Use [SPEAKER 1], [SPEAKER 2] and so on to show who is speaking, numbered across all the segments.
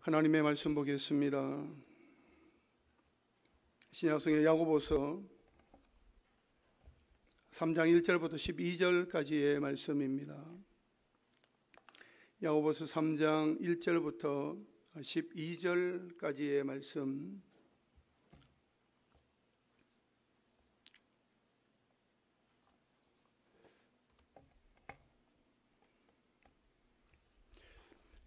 [SPEAKER 1] 하나님의 말씀 보겠습니다. 신약성의 야고보서 3장 1절부터 12절까지의 말씀입니다. 야고보서 3장 1절부터 12절까지의 말씀.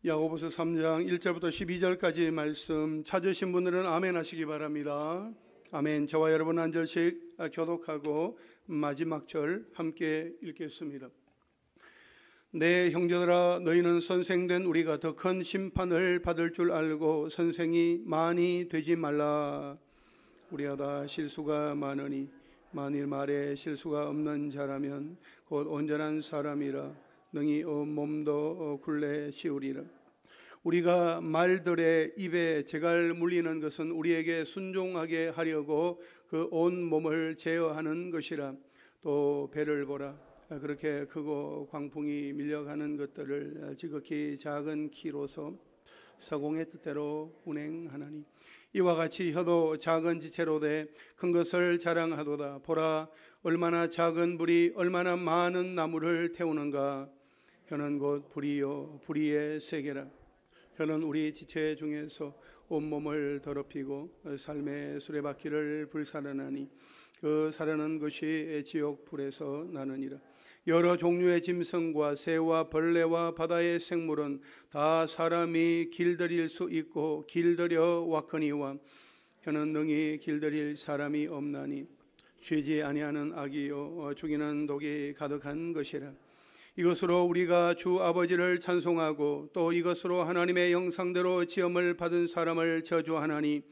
[SPEAKER 1] 야고보서 3장 1절부터 12절까지의 말씀 찾으신 분들은 아멘 하시기 바랍니다. 아멘. 저와 여러분 한 절씩 교독하고 마지막 절 함께 읽겠습니다. 내 형제들아, 너희는 선생된 우리가 더 큰 심판을 받을 줄 알고 선생이 많이 되지 말라. 우리가 다 실수가 많으니 만일 말에 실수가 없는 자라면 곧 온전한 사람이라 능히 몸도 굴레 씌우리라. 우리가 말들의 입에 재갈 물리는 것은 우리에게 순종하게 하려고 그 온 몸을 제어하는 것이라. 또 배를 보라. 그렇게 크고 광풍이 밀려가는 것들을 지극히 작은 키로서 서공의 뜻대로 운행하나니 이와 같이 혀도 작은 지체로 돼 큰 것을 자랑하도다. 보라, 얼마나 작은 불이 얼마나 많은 나무를 태우는가. 혀는 곧 불이요 불의의 세계라. 혀는 우리 지체 중에서 온몸을 더럽히고 삶의 수레바퀴를 불살라나니 그 사르는 것이 지옥 불에서 나느니라. 여러 종류의 짐승과 새와 벌레와 바다의 생물은 다 사람이 길들일 수 있고 길들여 왔거니와 혀는 능히 길들일 사람이 없나니 쉬지 아니하는 악이요 죽이는 독이 가득한 것이라. 이것으로 우리가 주 아버지를 찬송하고 또 이것으로 하나님의 형상대로 지음을 받은 사람을 저주하나니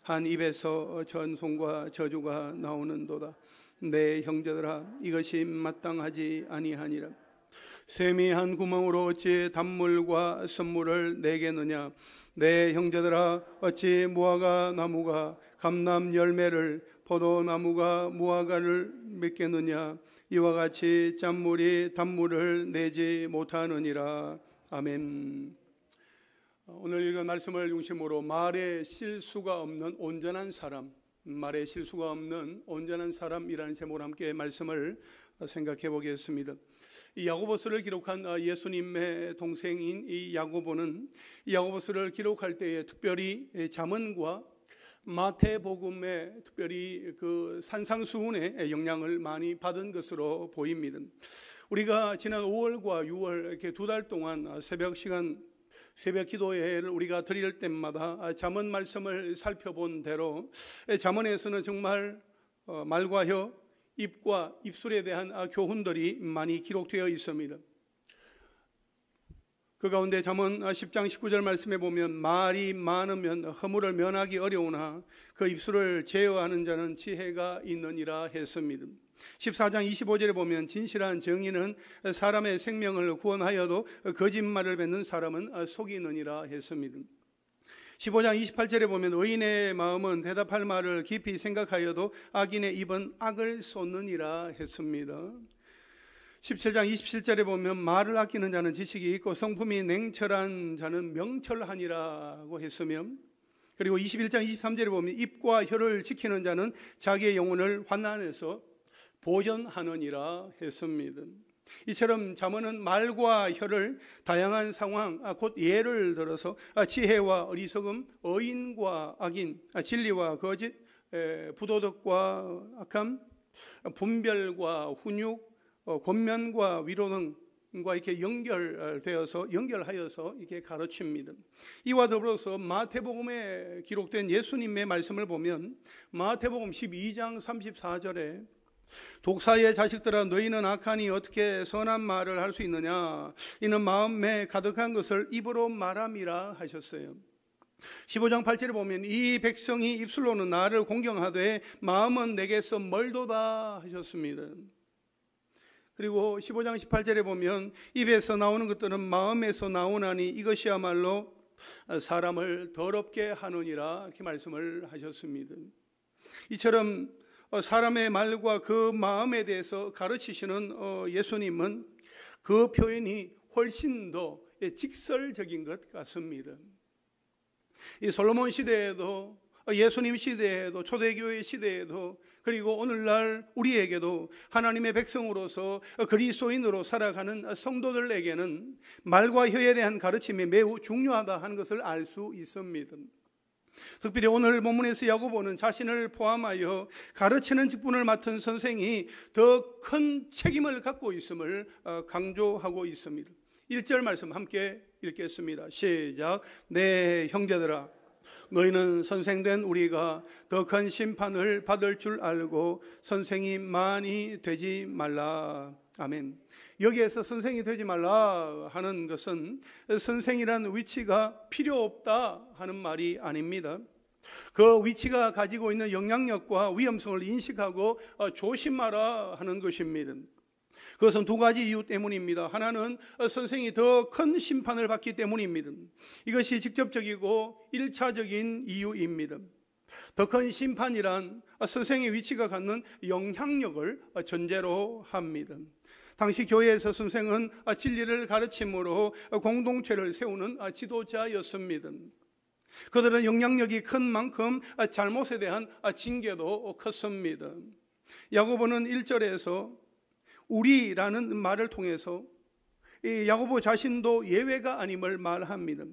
[SPEAKER 1] 한 입에서 전송과 저주가 나오는도다. 내 형제들아, 이것이 마땅하지 아니하니라. 샘이 한 구멍으로 어찌 단물과 선물을 내겠느냐. 내 형제들아, 어찌 무화과 나무가 감람 열매를 포도나무가 무화과를 맺겠느냐. 이와 같이 짠물이 단물을 내지 못하느니라. 아멘. 오늘 읽은 말씀을 중심으로 말에 실수가 없는 온전한 사람, 말에 실수가 없는 온전한 사람이라는 제목으로 함께 말씀을 생각해 보겠습니다. 이 야고보서를 기록한 예수님의 동생인 이 야고보는 이 야고보서를 기록할 때에 특별히 잠언과 마태복음에 특별히 그 산상수훈의 영향을 많이 받은 것으로 보입니다. 우리가 지난 5월과 6월 이렇게 두 달 동안 새벽 시간 새벽 기도회를 우리가 드릴 때마다 잠언 말씀을 살펴본 대로 잠언에서는 정말 말과 혀, 입과 입술에 대한 교훈들이 많이 기록되어 있습니다. 그 가운데 잠언 10장 19절 말씀에 보면 말이 많으면 허물을 면하기 어려우나 그 입술을 제어하는 자는 지혜가 있느니라 했습니다. 14장 25절에 보면 진실한 정의는 사람의 생명을 구원하여도 거짓말을 뱉는 사람은 속이느니라 했습니다. 15장 28절에 보면 의인의 마음은 대답할 말을 깊이 생각하여도 악인의 입은 악을 쏟느니라 했습니다. 17장 27절에 보면 말을 아끼는 자는 지식이 있고 성품이 냉철한 자는 명철하니라고 했으며, 그리고 21장 23절에 보면 입과 혀를 지키는 자는 자기의 영혼을 환난에서 보전하느니라 했습니다. 이처럼 잠언은 말과 혀를 다양한 상황, 곧 예를 들어서 지혜와 어리석음, 의인과 악인, 진리와 거짓, 부도덕과 악함, 분별과 훈육, 권면과 위로 등과 이렇게 연결하여서 이렇게 가르칩니다. 이와 더불어서 마태복음에 기록된 예수님의 말씀을 보면 마태복음 12장 34절에 독사의 자식들아, 너희는 악하니 어떻게 선한 말을 할 수 있느냐. 이는 마음에 가득한 것을 입으로 말함이라 하셨어요. 15장 8절에 보면 이 백성이 입술로는 나를 공경하되 마음은 내게서 멀도다 하셨습니다. 그리고 15장 18절에 보면 입에서 나오는 것들은 마음에서 나오나니 이것이야말로 사람을 더럽게 하느니라 이렇게 말씀을 하셨습니다. 이처럼 사람의 말과 그 마음에 대해서 가르치시는 예수님은 그 표현이 훨씬 더 직설적인 것 같습니다. 이 솔로몬 시대에도, 예수님 시대에도, 초대교회 시대에도, 그리고 오늘날 우리에게도 하나님의 백성으로서 그리스도인으로 살아가는 성도들에게는 말과 혀에 대한 가르침이 매우 중요하다 하는 것을 알 수 있습니다. 특별히 오늘 본문에서 야고보는 자신을 포함하여 가르치는 직분을 맡은 선생이 더 큰 책임을 갖고 있음을 강조하고 있습니다. 1절 말씀 함께 읽겠습니다. 시작. 내 형제들아, 너희는 선생된 우리가 더 큰 심판을 받을 줄 알고 선생이 많이 되지 말라. 아멘. 여기에서 선생이 되지 말라 하는 것은 선생이라는 위치가 필요 없다 하는 말이 아닙니다. 그 위치가 가지고 있는 영향력과 위험성을 인식하고 조심하라 하는 것입니다. 그것은 두 가지 이유 때문입니다. 하나는 선생이 더 큰 심판을 받기 때문입니다. 이것이 직접적이고 1차적인 이유입니다. 더 큰 심판이란 선생의 위치가 갖는 영향력을 전제로 합니다. 당시 교회에서 선생은 진리를 가르침으로 공동체를 세우는 지도자였습니다. 그들은 영향력이 큰 만큼 잘못에 대한 징계도 컸습니다. 야고보는 1절에서 우리라는 말을 통해서 이 야고보 자신도 예외가 아님을 말합니다.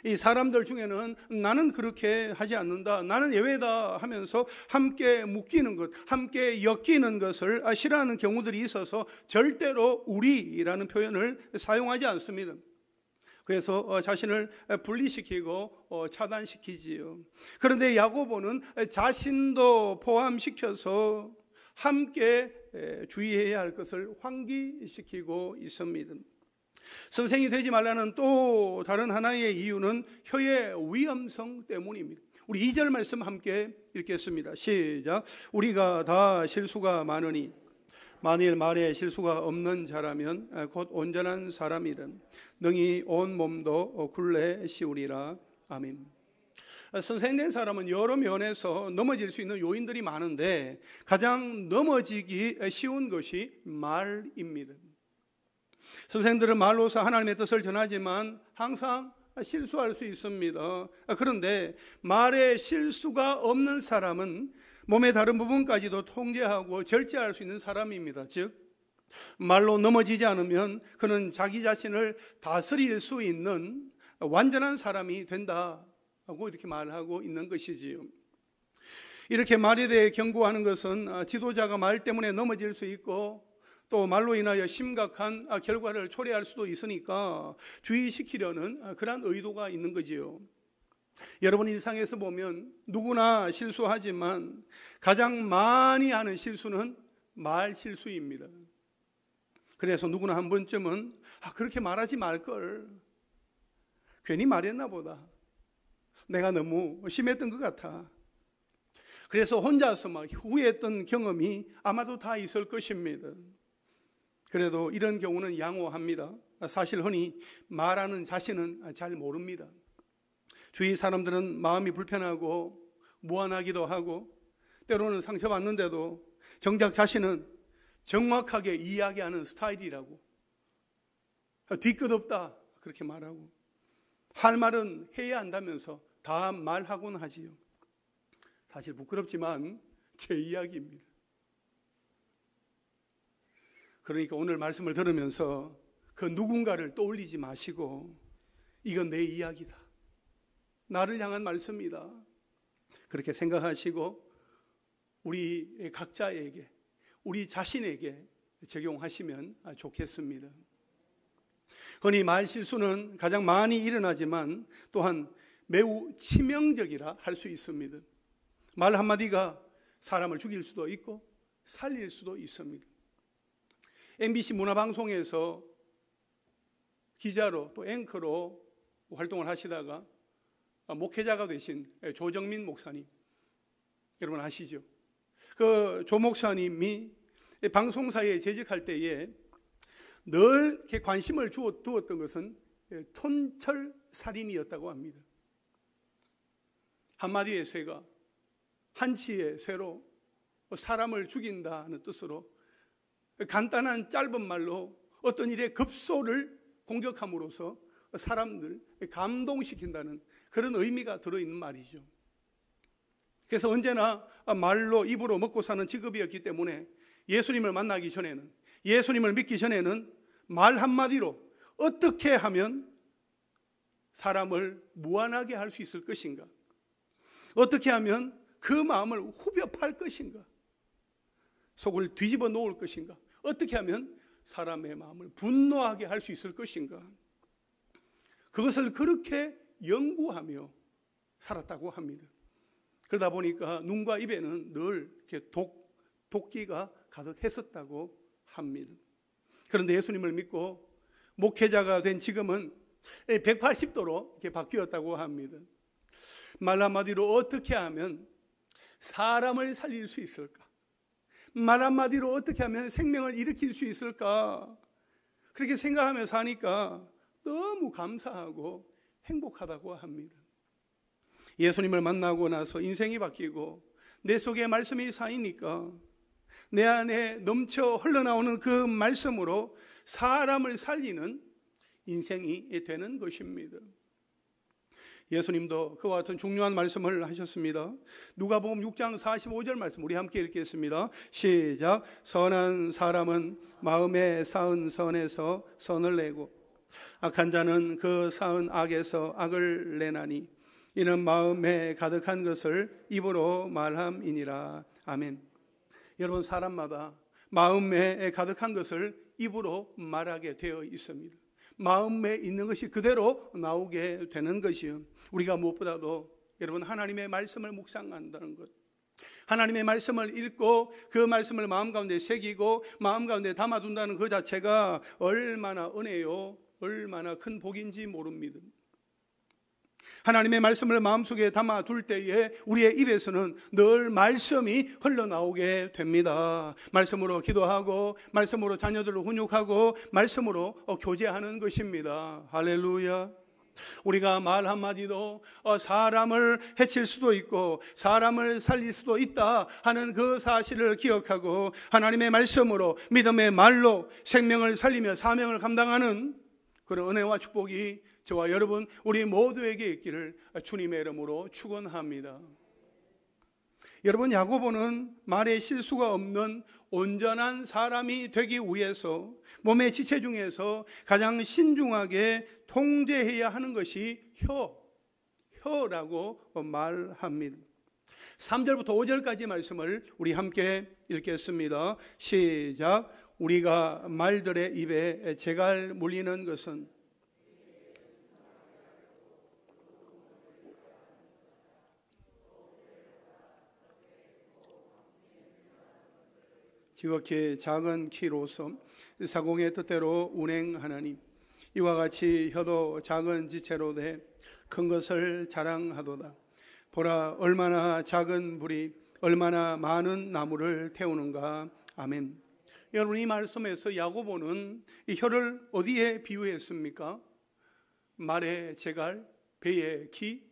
[SPEAKER 1] 이 사람들 중에는 나는 그렇게 하지 않는다, 나는 예외다 하면서 함께 묶이는 것, 함께 엮이는 것을 싫어하는 경우들이 있어서 절대로 우리라는 표현을 사용하지 않습니다. 그래서 자신을 분리시키고 차단시키지요. 그런데 야고보는 자신도 포함시켜서 함께 주의해야 할 것을 환기시키고 있습니다. 선생이 되지 말라는 또 다른 하나의 이유는 혀의 위험성 때문입니다. 우리 2절 말씀 함께 읽겠습니다. 시작. 우리가 다 실수가 많으니 만일 말에 실수가 없는 자라면 곧 온전한 사람이든 능히 온 몸도 굴레 씌우리라. 아멘. 선생된 사람은 여러 면에서 넘어질 수 있는 요인들이 많은데 가장 넘어지기 쉬운 것이 말입니다. 선생들은 말로서 하나님의 뜻을 전하지만 항상 실수할 수 있습니다. 그런데 말에 실수가 없는 사람은 몸의 다른 부분까지도 통제하고 절제할 수 있는 사람입니다. 즉 말로 넘어지지 않으면 그는 자기 자신을 다스릴 수 있는 완전한 사람이 된다고 이렇게 말하고 있는 것이지요. 이렇게 말에 대해 경고하는 것은 지도자가 말 때문에 넘어질 수 있고 또 말로 인하여 심각한 결과를 초래할 수도 있으니까 주의시키려는 그런 의도가 있는 거지요. 여러분 일상에서 보면 누구나 실수하지만 가장 많이 하는 실수는 말 실수입니다. 그래서 누구나 한 번쯤은 그렇게 말하지 말걸, 괜히 말했나 보다, 내가 너무 심했던 것 같아, 그래서 혼자서 막 후회했던 경험이 아마도 다 있을 것입니다. 그래도 이런 경우는 양호합니다. 사실 흔히 말하는 자신은 잘 모릅니다. 주위 사람들은 마음이 불편하고 무안하기도 하고 때로는 상처받는데도 정작 자신은 정확하게 이야기하는 스타일이라고, 뒤끝없다 그렇게 말하고 할 말은 해야 한다면서 다 말하곤 하지요. 사실 부끄럽지만 제 이야기입니다. 그러니까 오늘 말씀을 들으면서 그 누군가를 떠올리지 마시고 이건 내 이야기다, 나를 향한 말씀이다, 그렇게 생각하시고 우리 각자에게, 우리 자신에게 적용하시면 좋겠습니다. 흔히 말 실수는 가장 많이 일어나지만 또한 매우 치명적이라 할 수 있습니다. 말 한마디가 사람을 죽일 수도 있고 살릴 수도 있습니다. MBC 문화방송에서 기자로 또 앵커로 활동을 하시다가 목회자가 되신 조정민 목사님, 여러분 아시죠? 그 조 목사님이 방송사에 재직할 때에 늘 이렇게 관심을 두었던 것은 촌철살인이었다고 합니다. 한마디의 쇠가 한치의 쇠로 사람을 죽인다는 뜻으로 간단한 짧은 말로 어떤 일의 급소를 공격함으로써 사람들 감동시킨다는 그런 의미가 들어있는 말이죠. 그래서 언제나 말로 입으로 먹고 사는 직업이었기 때문에 예수님을 만나기 전에는, 예수님을 믿기 전에는 말 한마디로 어떻게 하면 사람을 무안하게 할 수 있을 것인가, 어떻게 하면 그 마음을 후벼 팔 것인가, 속을 뒤집어 놓을 것인가, 어떻게 하면 사람의 마음을 분노하게 할 수 있을 것인가, 그것을 그렇게 연구하며 살았다고 합니다. 그러다 보니까 눈과 입에는 늘 이렇게 독기가 가득했었다고 합니다. 그런데 예수님을 믿고 목회자가 된 지금은 180도로 이렇게 바뀌었다고 합니다. 말 한마디로 어떻게 하면 사람을 살릴 수 있을까? 말 한마디로 어떻게 하면 생명을 일으킬 수 있을까? 그렇게 생각하며 사니까 너무 감사하고 행복하다고 합니다. 예수님을 만나고 나서 인생이 바뀌고 내 속에 말씀이 쌓이니까 내 안에 넘쳐 흘러나오는 그 말씀으로 사람을 살리는 인생이 되는 것입니다. 예수님도 그와 같은 중요한 말씀을 하셨습니다. 누가복음 6장 45절 말씀 우리 함께 읽겠습니다. 시작. 선한 사람은 마음에 쌓은 선에서 선을 내고 악한 자는 그 쌓은 악에서 악을 내나니 이는 마음에 가득한 것을 입으로 말함이니라. 아멘. 여러분, 사람마다 마음에 가득한 것을 입으로 말하게 되어 있습니다. 마음에 있는 것이 그대로 나오게 되는 것이요. 우리가 무엇보다도 여러분 하나님의 말씀을 묵상한다는 것, 하나님의 말씀을 읽고 그 말씀을 마음 가운데 새기고 마음 가운데 담아둔다는 그 자체가 얼마나 은혜요, 얼마나 큰 복인지 모릅니다. 하나님의 말씀을 마음속에 담아둘 때에 우리의 입에서는 늘 말씀이 흘러나오게 됩니다. 말씀으로 기도하고 말씀으로 자녀들을 훈육하고 말씀으로 교제하는 것입니다. 할렐루야. 우리가 말 한마디도 사람을 해칠 수도 있고 사람을 살릴 수도 있다 하는 그 사실을 기억하고 하나님의 말씀으로 믿음의 말로 생명을 살리며 사명을 감당하는 그런 은혜와 축복이 저와 여러분 우리 모두에게 있기를 주님의 이름으로 축원합니다. 여러분, 야고보는 말에 실수가 없는 온전한 사람이 되기 위해서 몸의 지체 중에서 가장 신중하게 통제해야 하는 것이 혀라고 말합니다. 3절부터 5절까지 말씀을 우리 함께 읽겠습니다. 시작. 우리가 말들의 입에 재갈 물리는 것은 지극히 작은 키로서 사공의 뜻대로 운행하나니 이와 같이 혀도 작은 지체로 돼 큰 것을 자랑하도다. 보라, 얼마나 작은 불이 얼마나 많은 나무를 태우는가. 아멘. 여러분, 이 말씀에서 야고보는 이 혀를 어디에 비유했습니까? 말의 재갈, 배의 기,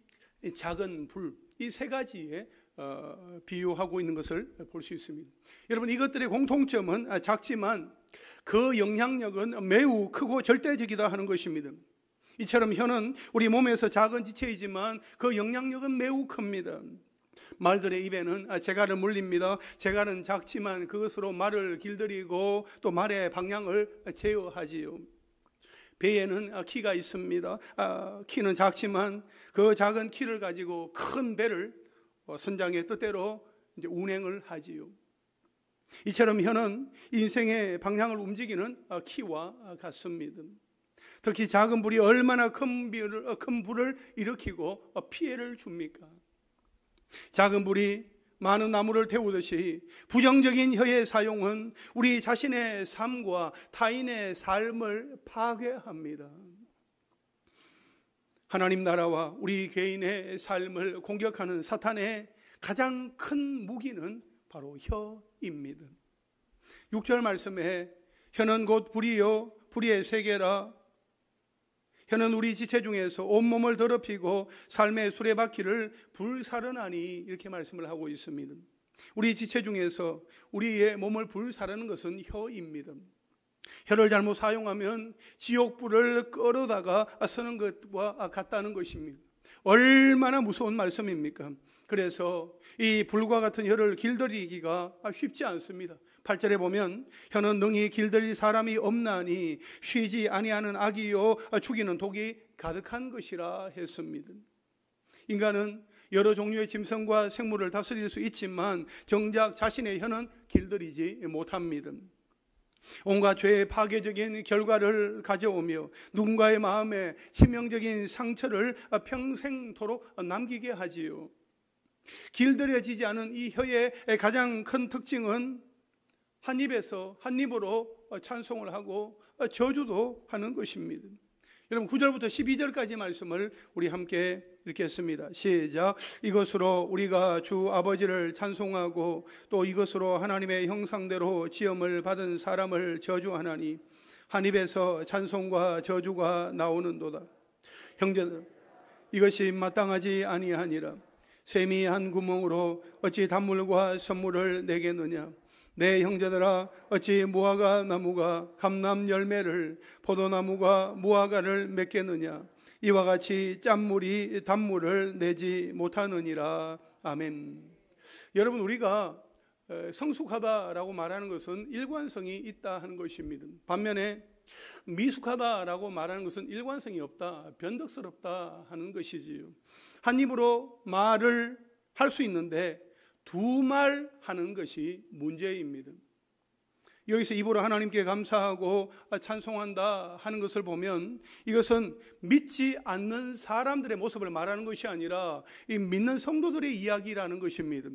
[SPEAKER 1] 작은 불, 이 세 가지에 비유하고 있는 것을 볼 수 있습니다. 여러분, 이것들의 공통점은 작지만 그 영향력은 매우 크고 절대적이다 하는 것입니다. 이처럼 혀는 우리 몸에서 작은 지체이지만 그 영향력은 매우 큽니다. 말들의 입에는 재갈을 물립니다. 재갈은 작지만 그것으로 말을 길들이고 또 말의 방향을 제어하지요. 배에는 키가 있습니다. 키는 작지만 그 작은 키를 가지고 큰 배를 선장의 뜻대로 이제 운행을 하지요. 이처럼 혀는 인생의 방향을 움직이는 키와 같습니다. 특히 작은 불이 얼마나 큰 불을 일으키고 피해를 줍니까? 작은 불이 많은 나무를 태우듯이 부정적인 혀의 사용은 우리 자신의 삶과 타인의 삶을 파괴합니다. 하나님 나라와 우리 개인의 삶을 공격하는 사탄의 가장 큰 무기는 바로 혀입니다. 6절 말씀에 혀는 곧 불이요 불의의 세계라. 혀는 우리 지체 중에서 온몸을 더럽히고 삶의 수레바퀴를 불사르나니, 이렇게 말씀을 하고 있습니다. 우리 지체 중에서 우리의 몸을 불사르는 것은 혀입니다. 혀를 잘못 사용하면 지옥불을 끌어다가 쓰는 것과 같다는 것입니다. 얼마나 무서운 말씀입니까? 그래서 이 불과 같은 혀를 길들이기가 쉽지 않습니다. 8절에 보면 혀는 능히 길들일 사람이 없나니 쉬지 아니하는 악이요 죽이는 독이 가득한 것이라 했습니다. 인간은 여러 종류의 짐승과 생물을 다스릴 수 있지만 정작 자신의 혀는 길들이지 못합니다. 온갖 죄의 파괴적인 결과를 가져오며 누군가의 마음에 치명적인 상처를 평생토록 남기게 하지요. 길들여지지 않은 이 혀의 가장 큰 특징은 한 입으로 찬송을 하고 저주도 하는 것입니다. 여러분 9절부터 12절까지 말씀을 우리 함께 읽겠습니다. 시작. 이것으로 우리가 주 아버지를 찬송하고 또 이것으로 하나님의 형상대로 지음을 받은 사람을 저주하나니 한 입에서 찬송과 저주가 나오는도다. 형제들, 이것이 마땅하지 아니하니라. 샘이 한 구멍으로 어찌 단물과 선물을 내겠느냐. 내 형제들아, 어찌 무화과 나무가 감람 열매를 포도나무가 무화과를 맺겠느냐. 이와 같이 짠물이 단물을 내지 못하느니라. 아멘. 여러분, 우리가 성숙하다라고 말하는 것은 일관성이 있다 하는 것입니다. 반면에 미숙하다라고 말하는 것은 일관성이 없다, 변덕스럽다 하는 것이지요. 한 입으로 말을 할 수 있는데 두 말 하는 것이 문제입니다. 여기서 입으로 하나님께 감사하고 찬송한다 하는 것을 보면 이것은 믿지 않는 사람들의 모습을 말하는 것이 아니라 이 믿는 성도들의 이야기라는 것입니다.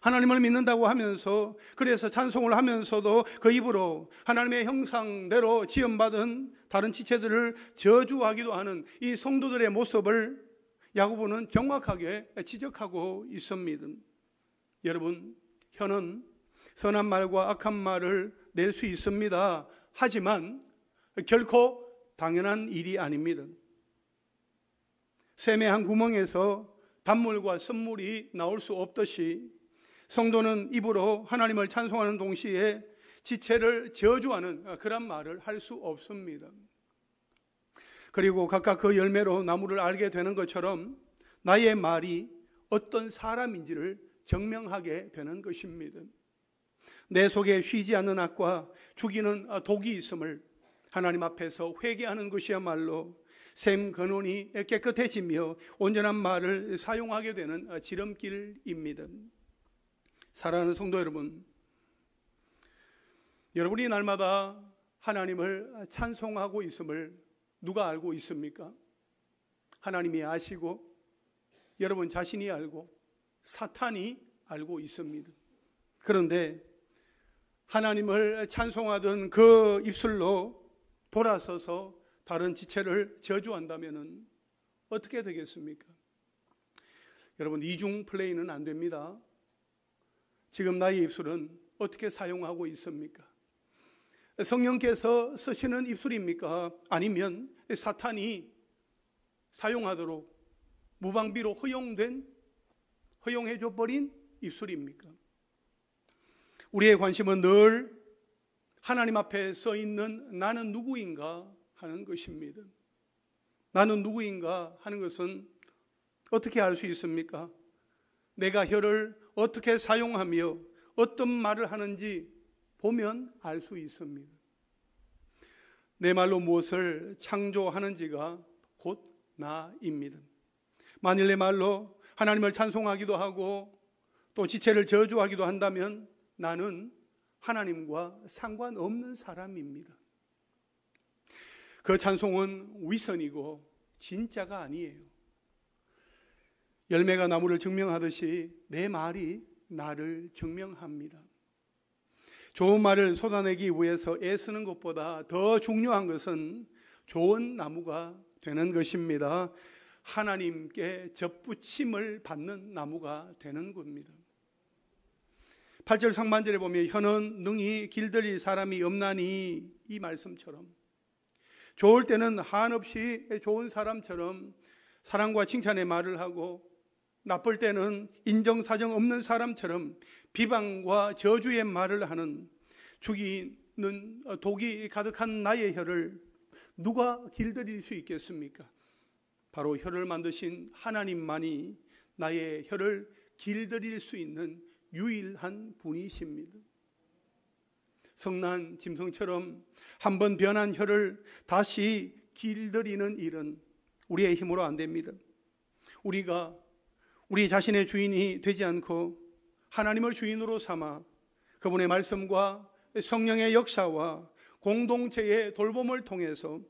[SPEAKER 1] 하나님을 믿는다고 하면서, 그래서 찬송을 하면서도 그 입으로 하나님의 형상대로 지음받은 다른 지체들을 저주하기도 하는 이 성도들의 모습을 야고보는 정확하게 지적하고 있습니다. 여러분, 혀는 선한 말과 악한 말을 낼 수 있습니다. 하지만 결코 당연한 일이 아닙니다. 샘의 한 구멍에서 단물과 선물이 나올 수 없듯이 성도는 입으로 하나님을 찬송하는 동시에 지체를 저주하는 그런 말을 할 수 없습니다. 그리고 각각 그 열매로 나무를 알게 되는 것처럼 나의 말이 어떤 사람인지를 증명하게 되는 것입니다. 내 속에 쉬지 않는 악과 죽이는 독이 있음을 하나님 앞에서 회개하는 것이야말로 샘 근원이 깨끗해지며 온전한 말을 사용하게 되는 지름길입니다. 사랑하는 성도 여러분, 여러분이 날마다 하나님을 찬송하고 있음을 누가 알고 있습니까? 하나님이 아시고 여러분 자신이 알고 사탄이 알고 있습니다. 그런데 하나님을 찬송하던 그 입술로 돌아서서 다른 지체를 저주한다면 어떻게 되겠습니까? 여러분, 이중 플레이는 안 됩니다. 지금 나의 입술은 어떻게 사용하고 있습니까? 성령께서 쓰시는 입술입니까? 아니면 사탄이 사용하도록 무방비로 허용해줘 버린 입술입니까? 우리의 관심은 늘 하나님 앞에 써 있는 나는 누구인가 하는 것입니다. 나는 누구인가 하는 것은 어떻게 알 수 있습니까? 내가 혀를 어떻게 사용하며 어떤 말을 하는지 보면 알 수 있습니다. 내 말로 무엇을 창조하는지가 곧 나입니다. 만일 내 말로 하나님을 찬송하기도 하고 또 지체를 저주하기도 한다면 나는 하나님과 상관없는 사람입니다. 그 찬송은 위선이고 진짜가 아니에요. 열매가 나무를 증명하듯이 내 말이 나를 증명합니다. 좋은 말을 쏟아내기 위해서 애쓰는 것보다 더 중요한 것은 좋은 나무가 되는 것입니다. 하나님께 접붙임을 받는 나무가 되는 겁니다. 8절 상반절에 보면 혀는 능히 길들일 사람이 없나니, 이 말씀처럼 좋을 때는 한없이 좋은 사람처럼 사랑과 칭찬의 말을 하고, 나쁠 때는 인정사정 없는 사람처럼 비방과 저주의 말을 하는, 죽이는 독이 가득한 나의 혀를 누가 길들일 수 있겠습니까? 바로 혀를 만드신 하나님만이 나의 혀를 길들일 수 있는 유일한 분이십니다. 성난 짐승처럼 한번 변한 혀를 다시 길들이는 일은 우리의 힘으로 안 됩니다. 우리가 우리 자신의 주인이 되지 않고 하나님을 주인으로 삼아 그분의 말씀과 성령의 역사와 공동체의 돌봄을 통해서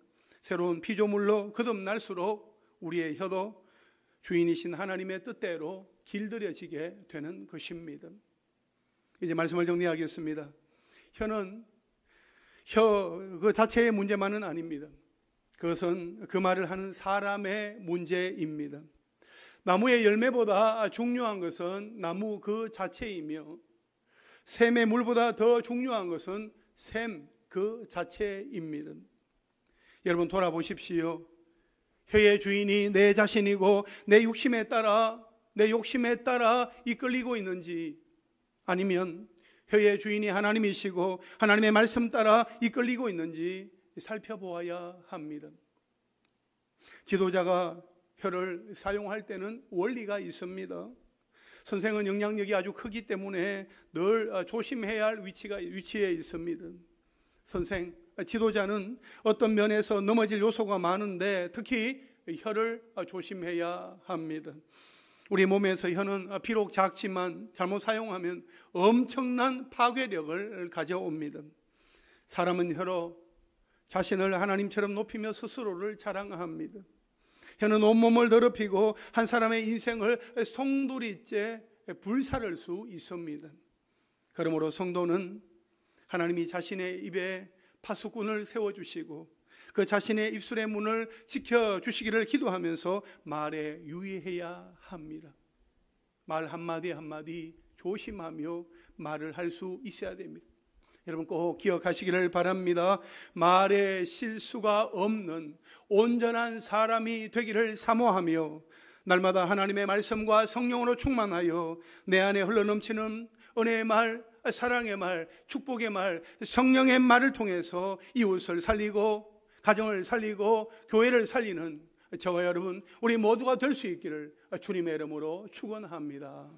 [SPEAKER 1] 새로운 피조물로 거듭날수록 우리의 혀도 주인이신 하나님의 뜻대로 길들여지게 되는 것입니다. 이제 말씀을 정리하겠습니다. 혀는 혀 그 자체의 문제만은 아닙니다. 그것은 그 말을 하는 사람의 문제입니다. 나무의 열매보다 중요한 것은 나무 그 자체이며 샘의 물보다 더 중요한 것은 샘 그 자체입니다. 여러분 돌아보십시오. 혀의 주인이 내 자신이고 내 욕심에 따라 이끌리고 있는지, 아니면 혀의 주인이 하나님이시고 하나님의 말씀 따라 이끌리고 있는지 살펴보아야 합니다. 지도자가 혀를 사용할 때는 원리가 있습니다. 선생은 영향력이 아주 크기 때문에 늘 조심해야 할 위치에 있습니다. 지도자는 어떤 면에서 넘어질 요소가 많은데 특히 혀를 조심해야 합니다. 우리 몸에서 혀는 비록 작지만 잘못 사용하면 엄청난 파괴력을 가져옵니다. 사람은 혀로 자신을 하나님처럼 높이며 스스로를 자랑합니다. 혀는 온몸을 더럽히고 한 사람의 인생을 송두리째 불살을 수 있습니다. 그러므로 성도는 하나님이 자신의 입에 파수꾼을 세워주시고 그 자신의 입술의 문을 지켜주시기를 기도하면서 말에 유의해야 합니다. 말 한마디 한마디 조심하며 말을 할 수 있어야 됩니다. 여러분 꼭 기억하시기를 바랍니다. 말에 실수가 없는 온전한 사람이 되기를 사모하며 날마다 하나님의 말씀과 성령으로 충만하여 내 안에 흘러넘치는 은혜의 말, 사랑의 말, 축복의 말, 성령의 말을 통해서 이웃을 살리고 가정을 살리고 교회를 살리는 저와 여러분 우리 모두가 될 수 있기를 주님의 이름으로 축원합니다.